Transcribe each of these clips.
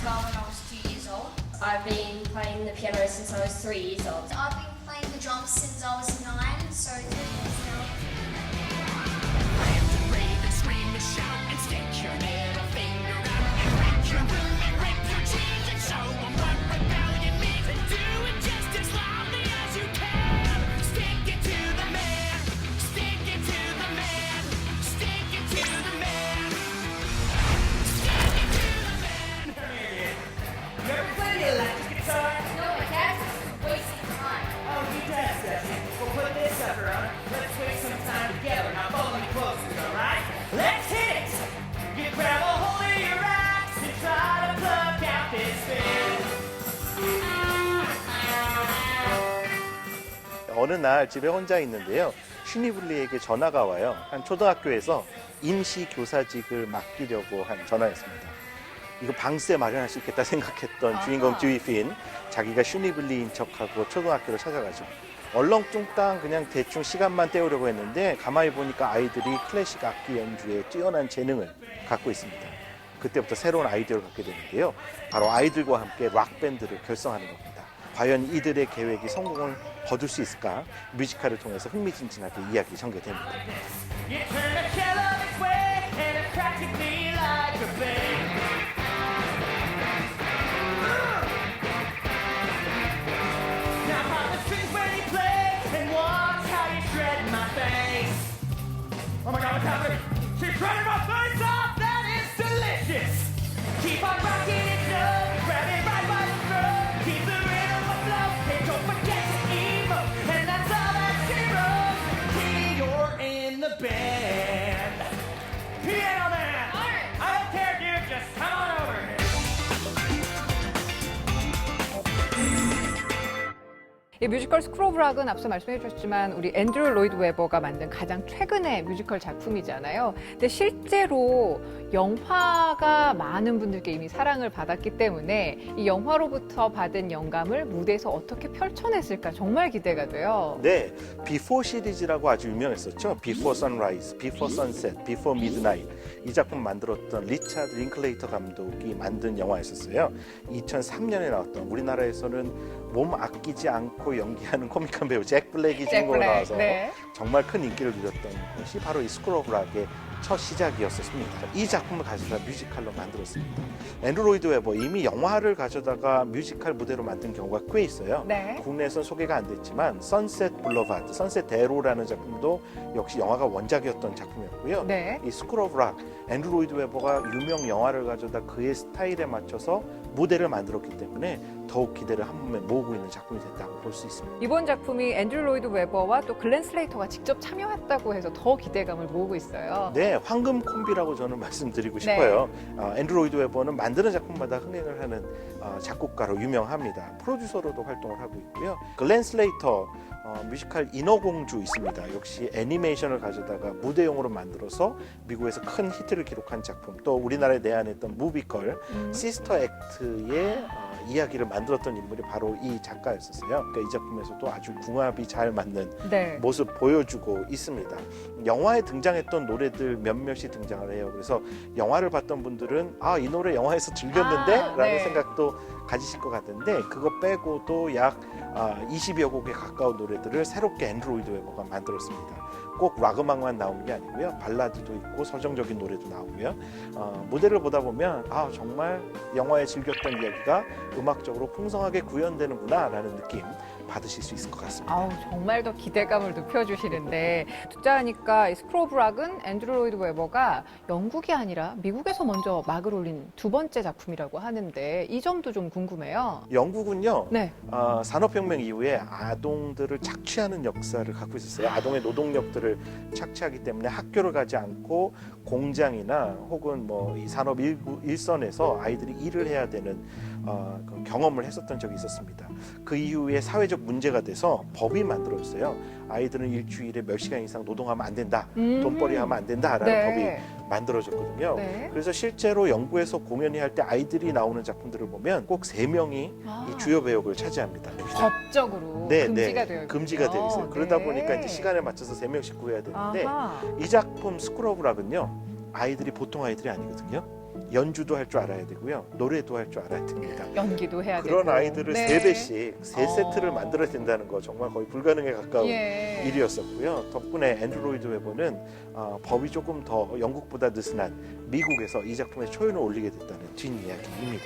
guitar when I was 2 years old. I've been playing the piano since I was 3 years old. I've been playing the drums since I was 9, so 3 years now. I have to rave and scream and shout and stick your middle finger out and break your room and rip your jeans and show them what rebellion means and do it just as loudly as you can. Stick it to the man, stick it to the man, stick it to the man, stick it to the man. You ever played the electric guitar? No, my dad's just wasting time. Oh, he does, does he? Well, put this sucker on. Let's waste some time together. Now follow me closely, alright? Let's hit it! You grab a hold of your axe and try to pluck out this fish. 어느 날 집에 혼자 있는데요. 슈니블리에게 전화가 와요. 한 초등학교에서 임시 교사직을 맡기려고 한 전화였습니다. 이거 방세 마련할 수 있겠다 생각했던 주인공 듀이 핀, 자기가 슈니블리인 척하고 초등학교를 찾아가죠. 얼렁뚱땅 그냥 대충 시간만 때우려고 했는데 가만히 보니까 아이들이 클래식 악기 연주에 뛰어난 재능을 갖고 있습니다. 그때부터 새로운 아이디어를 갖게 되는데요. 바로 아이들과 함께 락밴드를 결성하는 겁니다. 과연 이들의 계획이 성공을 거둘 수 있을까? 뮤지컬을 통해서 흥미진진하게 이야기 전개됩니다. You turn a cello this way and it's practically like a thing. Now pop the strings when you play and watch how you shred my face. Oh my God, what's happening? She's shredding my face off. That is delicious. Keep on rocking it up, grab it right by the throat. Keep the rhythm afloat and don't forget to emote. And that's all that she wrote. Key, you're in the band. Piano man. I don't care, dude. Just come on over here. 이 뮤지컬 스쿨 오브 락은 앞서 말씀해 주셨지만 우리 앤드류 로이드 웨버가 만든 가장 최근의 뮤지컬 작품이잖아요. 근데 실제로 영화가 많은 분들께 이미 사랑을 받았기 때문에 이 영화로부터 받은 영감을 무대에서 어떻게 펼쳐냈을까 정말 기대가 돼요. 네, 비포 시리즈라고 아주 유명했었죠. 비포 선라이즈, 비포 선셋, 비포 미드나잇. 이 작품 만들었던 리차드 링클레이터 감독이 만든 영화였었어요. 2003년에 나왔던, 우리나라에서는 몸 아끼지 않고 연기하는 코믹한 배우 잭 블랙이 주인공으로 나와서 네. 정말 큰 인기를 누렸던 것이 바로 이 스쿨 오브 락의 첫 시작이었었습니다. 이 작품을 가져다 뮤지컬로 만들었습니다. 앤드류 로이드 웨버, 이미 영화를 가져다가 뮤지컬 무대로 만든 경우가 꽤 있어요. 네. 국내에선 소개가 안 됐지만 선셋 블러바드, 선셋 대로라는 작품도 역시 영화가 원작이었던 작품이었고요. 네. 이 스쿨 오브 락, 앤드류 로이드 웨버가 유명 영화를 가져다 그의 스타일에 맞춰서 무대를 만들었기 때문에 더욱 기대를 한 몸에 모으고 있는 작품이 됐다고 볼 수 있습니다. 이번 작품이 앤드류 로이드 웨버와 또 글렌 슬레이터가 직접 참여했다고 해서 더 기대감을 모으고 있어요. 네, 황금 콤비라고 저는 말씀드리고 싶어요. 앤드류 로이드 웨버는 만드는 작품마다 흥행을 하는 작곡가로 유명합니다. 프로듀서로도 활동을 하고 있고요. 글렌 슬레이터, 뮤지컬 인어공주 있습니다. 역시 애니메이션을 가져다가 무대용으로 만들어서 미국에서 큰 히트를 기록한 작품, 또 우리나라에 내한했던 무비컬 시스터 액트의 이야기를 만들었던 인물이 바로 이 작가였었어요. 그러니까 이 작품에서도 아주 궁합이 잘 맞는 네. 모습 보여주고 있습니다. 영화에 등장했던 노래들 몇몇이 등장을 해요. 그래서 영화를 봤던 분들은 이 노래 영화에서 즐겼는데? 라는 네. 생각도 가지실 것 같은데, 그거 빼고도 약 20여 곡에 가까운 노래들을 새롭게 앤드류 로이드 웨버가 만들었습니다. 꼭 락 음악만 나오는 게 아니고요. 발라드도 있고 서정적인 노래도 나오고요. 무대를 보다 보면 정말 영화에 즐겼던 이야기가 음악적으로 풍성하게 구현되는구나 라는 느낌 받으실 수 있을 것 같습니다. 아우, 정말 더 기대감을 높여주시는데, 듣자 하니까 이 스쿨 오브 락은 앤드류 로이드 웨버가 영국이 아니라 미국에서 먼저 막을 올린 두 번째 작품이라고 하는데 이 점도 좀 궁금해요. 영국은요, 네. 산업혁명 이후에 아동들을 착취하는 역사를 갖고 있었어요. 아동의 노동력들을 착취하기 때문에 학교를 가지 않고 공장이나 혹은 이 산업 일선에서 아이들이 일을 해야 되는 그 경험을 했었던 적이 있었습니다. 그 이후에 사회적 문제가 돼서 법이 만들어졌어요. 아이들은 일주일에 몇 시간 이상 노동하면 안 된다, 돈벌이 하면 안 된다라는 네. 법이 만들어졌거든요. 네. 그래서 실제로 영국에서 공연이 할 때 아이들이 나오는 작품들을 보면 꼭 3명이 이 주요 배역을 차지합니다. 법적으로 네, 금지가 네, 되어 있군요. 금지가 되어 있어요. 그러다 네. 보니까 이제 시간에 맞춰서 3명씩 구해야 되는데, 아하. 이 작품 스쿨 오브 락은요, 아이들이 보통 아이들이 아니거든요. 연주도 할 줄 알아야 되고요. 노래도 할 줄 알아야 됩니다. 연기도 해야 되고. 그런 아이들을 네. 3배씩, 3세트를 만들어야 된다는 거 정말 거의 불가능에 가까운 예. 일이었었고요. 덕분에 앤드루 로이드 웨버는 법이 조금 더 영국보다 느슨한 미국에서 이 작품에 초연을 올리게 됐다는 뒷이야기입니다.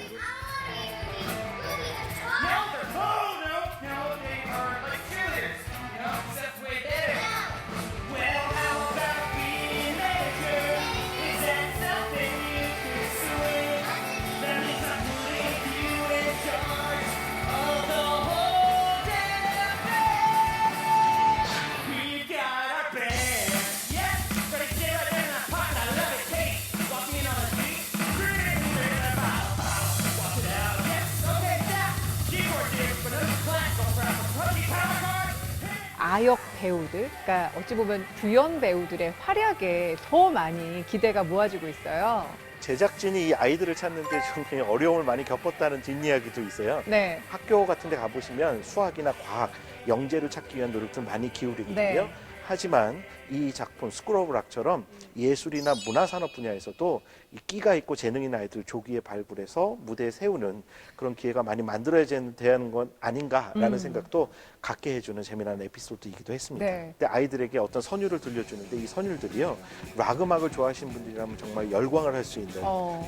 아역 배우들, 그러니까 어찌 보면 주연 배우들의 활약에 더 많이 기대가 모아지고 있어요. 제작진이 이 아이들을 찾는데 좀 그냥 어려움을 많이 겪었다는 뒷이야기도 있어요. 네. 학교 같은 데 가보시면 수학이나 과학, 영재를 찾기 위한 노력들 많이 기울이거든요. 네. 하지만 이 작품 스쿨 오브 락처럼 예술이나 문화산업 분야에서도 이 끼가 있고 재능 있는 아이들 조기에 발굴해서 무대에 세우는 그런 기회가 많이 만들어져야 되는 건 아닌가라는 생각도 갖게 해주는 재미난 에피소드이기도 했습니다. 네. 근데 아이들에게 어떤 선율을 들려주는데 이 선율들이요. 락 음악을 좋아하시는 분들이라면 정말 열광을 할 수 있는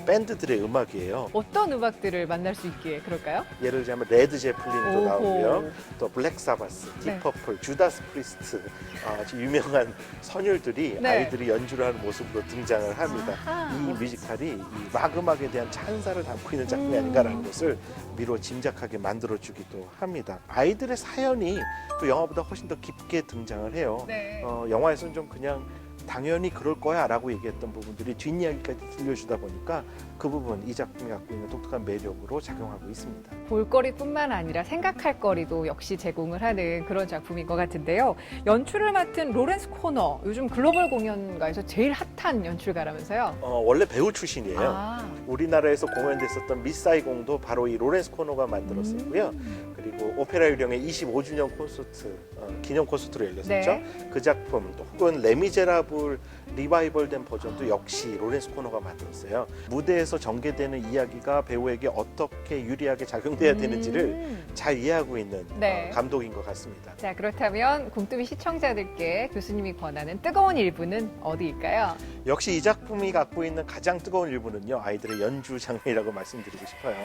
밴드들의 음악이에요. 어떤 음악들을 만날 수 있기에 그럴까요? 예를 들자면 레드 제플린도 오호. 나오고요. 또 블랙 사바스, 네. 딥퍼플, 주다스 프리스트 아주 유명한 선율들이 네. 아이들이 연주를 하는 모습으로 등장을 합니다. 아하. 이 뮤지컬이 이 락 음악에 대한 찬사를 담고 있는 작품이 아닌가라는 것을 미로 짐작하게 만들어주기도 합니다. 아이들의 사연이 또 영화보다 훨씬 더 깊게 등장을 해요. 네. 영화에서는 좀 그냥 당연히 그럴 거야 라고 얘기했던 부분들이 뒷이야기까지 들려주다 보니까 그 부분 이 작품이 갖고 있는 독특한 매력으로 작용하고 있습니다. 볼거리뿐만 아니라 생각할 거리도 역시 제공을 하는 그런 작품인 것 같은데요. 연출을 맡은 로렌스 코너, 요즘 글로벌 공연가에서 제일 핫한 연출가라면서요? 원래 배우 출신이에요. 아, 우리나라에서 공연됐었던 미사이공도 바로 이 로렌스 코너가 만들었었고요. 그리고 오페라 유령의 25주년 콘서트, 기념 콘서트로 열렸었죠. 네. 그 작품, 또 혹은 레미제라블 리바이벌된 버전도 역시 로렌스 코너가 만들었어요. 무대에서 전개되는 이야기가 배우에게 어떻게 유리하게 작용돼야 되는지를 잘 이해하고 있는 네. 감독인 것 같습니다. 자, 그렇다면 공뚜비 시청자들께 교수님이 권하는 뜨거운 일부는 어디일까요? 역시 이 작품이 갖고 있는 가장 뜨거운 일부는요, 아이들의 연주 장면이라고 말씀드리고 싶어요.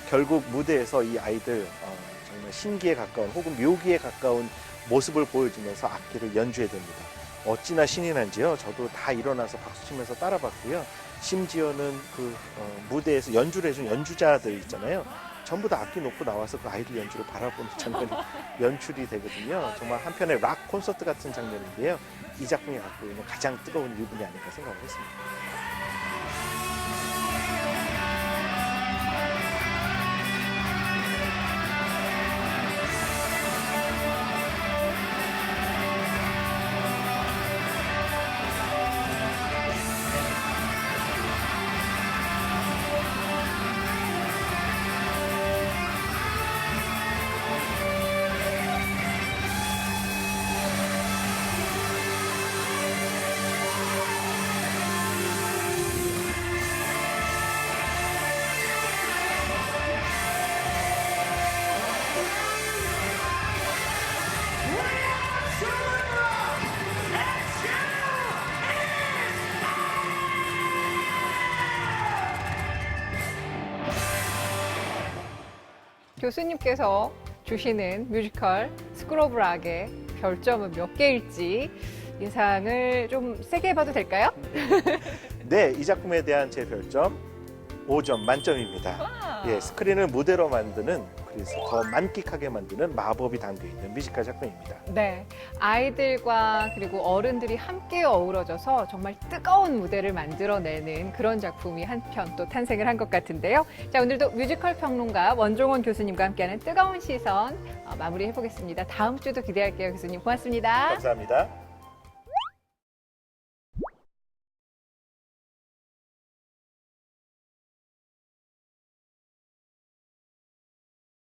결국 무대에서 이 아이들 정말 신기에 가까운 혹은 묘기에 가까운 모습을 보여주면서 악기를 연주해야 됩니다. 어찌나 신이 난지요. 저도 다 일어나서 박수 치면서 따라봤고요. 심지어는 그 무대에서 연주를 해준 연주자들 있잖아요. 전부 다 악기 놓고 나와서 그 아이들 연주를 바라보는 장면이 연출이 되거든요. 정말 한편의 락 콘서트 같은 장면인데요. 이 작품이 갖고 있는 가장 뜨거운 일분이 아닌가 생각을 했습니다. 교수님께서 주시는 뮤지컬 스쿨 오브 락의 별점은 몇 개일지 예상을 좀 세게 해봐도 될까요? 네, 이 작품에 대한 제 별점 5점 만점입니다. 예, 스크린을 무대로 만드는, 그래서 더 만끽하게 만드는 마법이 담겨있는 뮤지컬 작품입니다. 네, 아이들과 그리고 어른들이 함께 어우러져서 정말 뜨거운 무대를 만들어내는 그런 작품이 한편 또 탄생을 한 것 같은데요. 자, 오늘도 뮤지컬 평론가 원종원 교수님과 함께하는 뜨거운 시선 마무리해보겠습니다. 다음 주도 기대할게요, 교수님. 고맙습니다. 감사합니다.